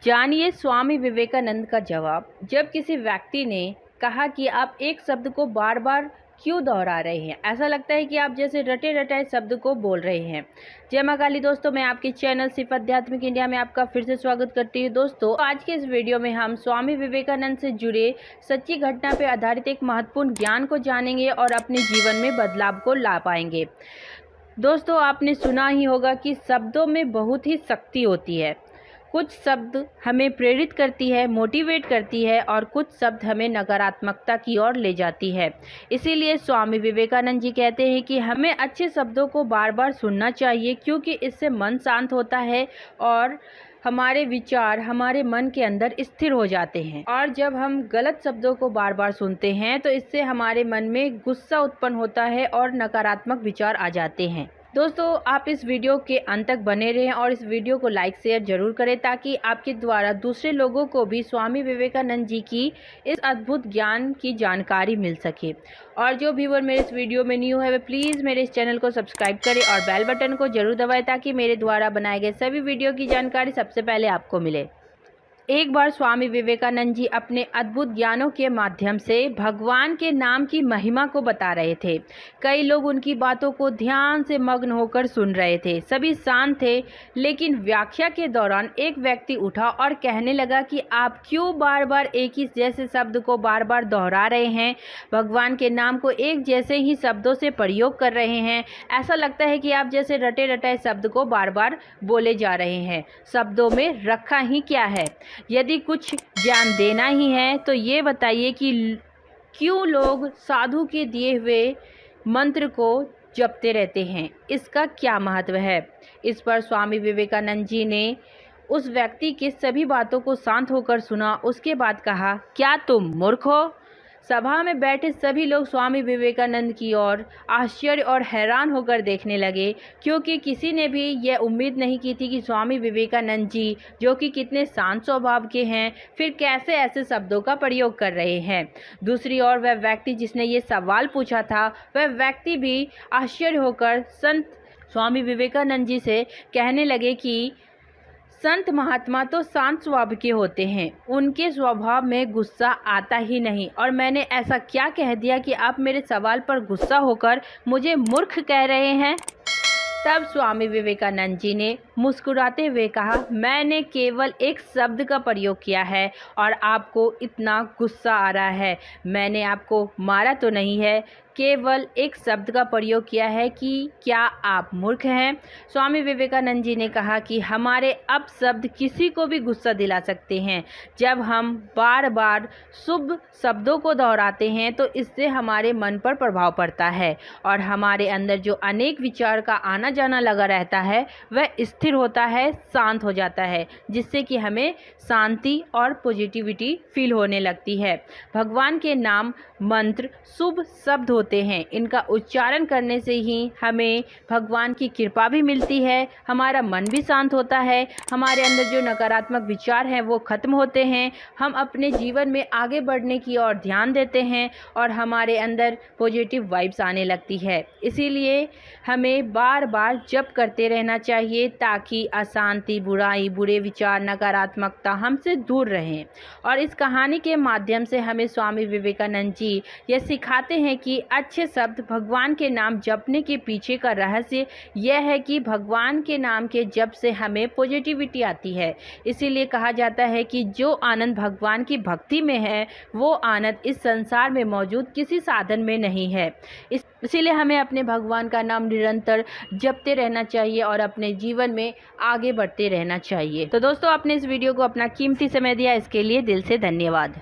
जानिए स्वामी विवेकानंद का जवाब। जब किसी व्यक्ति ने कहा कि आप एक शब्द को बार बार क्यों दोहरा रहे हैं, ऐसा लगता है कि आप जैसे रटे रटाए शब्द को बोल रहे हैं। जय मां काली। दोस्तों, मैं आपके चैनल सिर्फ आध्यात्मिक इंडिया में आपका फिर से स्वागत करती हूँ। दोस्तों, आज के इस वीडियो में हम स्वामी विवेकानंद से जुड़े सच्ची घटना पर आधारित एक महत्वपूर्ण ज्ञान को जानेंगे और अपने जीवन में बदलाव को ला पाएंगे। दोस्तों, आपने सुना ही होगा कि शब्दों में बहुत ही शक्ति होती है। कुछ शब्द हमें प्रेरित करती है, मोटिवेट करती है, और कुछ शब्द हमें नकारात्मकता की ओर ले जाती है। इसीलिए स्वामी विवेकानंद जी कहते हैं कि हमें अच्छे शब्दों को बार बार सुनना चाहिए, क्योंकि इससे मन शांत होता है और हमारे विचार हमारे मन के अंदर स्थिर हो जाते हैं। और जब हम गलत शब्दों को बार बार सुनते हैं तो इससे हमारे मन में गुस्सा उत्पन्न होता है और नकारात्मक विचार आ जाते हैं। दोस्तों, आप इस वीडियो के अंत तक बने रहें और इस वीडियो को लाइक शेयर जरूर करें, ताकि आपके द्वारा दूसरे लोगों को भी स्वामी विवेकानंद जी की इस अद्भुत ज्ञान की जानकारी मिल सके। और जो व्यूअर मेरे इस वीडियो में न्यू है वे प्लीज़ मेरे इस चैनल को सब्सक्राइब करें और बेल बटन को जरूर दबाएं, ताकि मेरे द्वारा बनाए गए सभी वीडियो की जानकारी सबसे पहले आपको मिले। एक बार स्वामी विवेकानंद जी अपने अद्भुत ज्ञानों के माध्यम से भगवान के नाम की महिमा को बता रहे थे। कई लोग उनकी बातों को ध्यान से मग्न होकर सुन रहे थे। सभी शांत थे, लेकिन व्याख्या के दौरान एक व्यक्ति उठा और कहने लगा कि आप क्यों बार बार एक ही जैसे शब्द को बार बार दोहरा रहे हैं। भगवान के नाम को एक जैसे ही शब्दों से प्रयोग कर रहे हैं। ऐसा लगता है कि आप जैसे रटे रटाए शब्द को बार बार बोले जा रहे हैं। शब्दों में रखा ही क्या है। यदि कुछ ज्ञान देना ही है तो ये बताइए कि क्यों लोग साधु के दिए हुए मंत्र को जपते रहते हैं, इसका क्या महत्व है। इस पर स्वामी विवेकानंद जी ने उस व्यक्ति के सभी बातों को शांत होकर सुना। उसके बाद कहा, क्या तुम मूर्ख हो। सभा में बैठे सभी लोग स्वामी विवेकानंद की ओर आश्चर्य और हैरान होकर देखने लगे, क्योंकि किसी ने भी यह उम्मीद नहीं की थी कि स्वामी विवेकानंद जी, जो कि कितने शांत स्वभाव के हैं, फिर कैसे ऐसे शब्दों का प्रयोग कर रहे हैं। दूसरी ओर वह व्यक्ति जिसने ये सवाल पूछा था, वह व्यक्ति भी आश्चर्य होकर संत स्वामी विवेकानंद जी से कहने लगे कि संत महात्मा तो शांत स्वभाव के होते हैं, उनके स्वभाव में गुस्सा आता ही नहीं, और मैंने ऐसा क्या कह दिया कि आप मेरे सवाल पर गुस्सा होकर मुझे मूर्ख कह रहे हैं। तब स्वामी विवेकानंद जी ने मुस्कुराते हुए कहा, मैंने केवल एक शब्द का प्रयोग किया है और आपको इतना गुस्सा आ रहा है। मैंने आपको मारा तो नहीं है, केवल एक शब्द का प्रयोग किया है कि क्या आप मूर्ख हैं। स्वामी विवेकानंद जी ने कहा कि हमारे अपशब्द किसी को भी गुस्सा दिला सकते हैं। जब हम बार बार शुभ शब्दों को दोहराते हैं तो इससे हमारे मन पर प्रभाव पड़ता है और हमारे अंदर जो अनेक विचार का आना जाना लगा रहता है वह स्थिर होता है, शांत हो जाता है, जिससे कि हमें शांति और पॉजिटिविटी फील होने लगती है। भगवान के नाम मंत्र शुभ शब्द होते हैं। इनका उच्चारण करने से ही हमें भगवान की कृपा भी मिलती है, हमारा मन भी शांत होता है, हमारे अंदर जो नकारात्मक विचार हैं वो खत्म होते हैं, हम अपने जीवन में आगे बढ़ने की ओर ध्यान देते हैं और हमारे अंदर पॉजिटिव वाइब्स आने लगती है। इसीलिए हमें बार बार जप करते रहना चाहिए, ताकि अशांति, बुराई, बुरे विचार, नकारात्मकता हमसे दूर रहें। और इस कहानी के माध्यम से हमें स्वामी विवेकानंद जी यह सिखाते हैं कि अच्छे शब्द भगवान के नाम जपने के पीछे का रहस्य यह है कि भगवान के नाम के जप से हमें पॉजिटिविटी आती है। इसीलिए कहा जाता है कि जो आनंद भगवान की भक्ति में है वो आनंद इस संसार में मौजूद किसी साधन में नहीं है। इसीलिए हमें अपने भगवान का नाम निरंतर जपते रहना चाहिए और अपने जीवन में आगे बढ़ते रहना चाहिए। तो दोस्तों, आपने इस वीडियो को अपना कीमती समय दिया, इसके लिए दिल से धन्यवाद।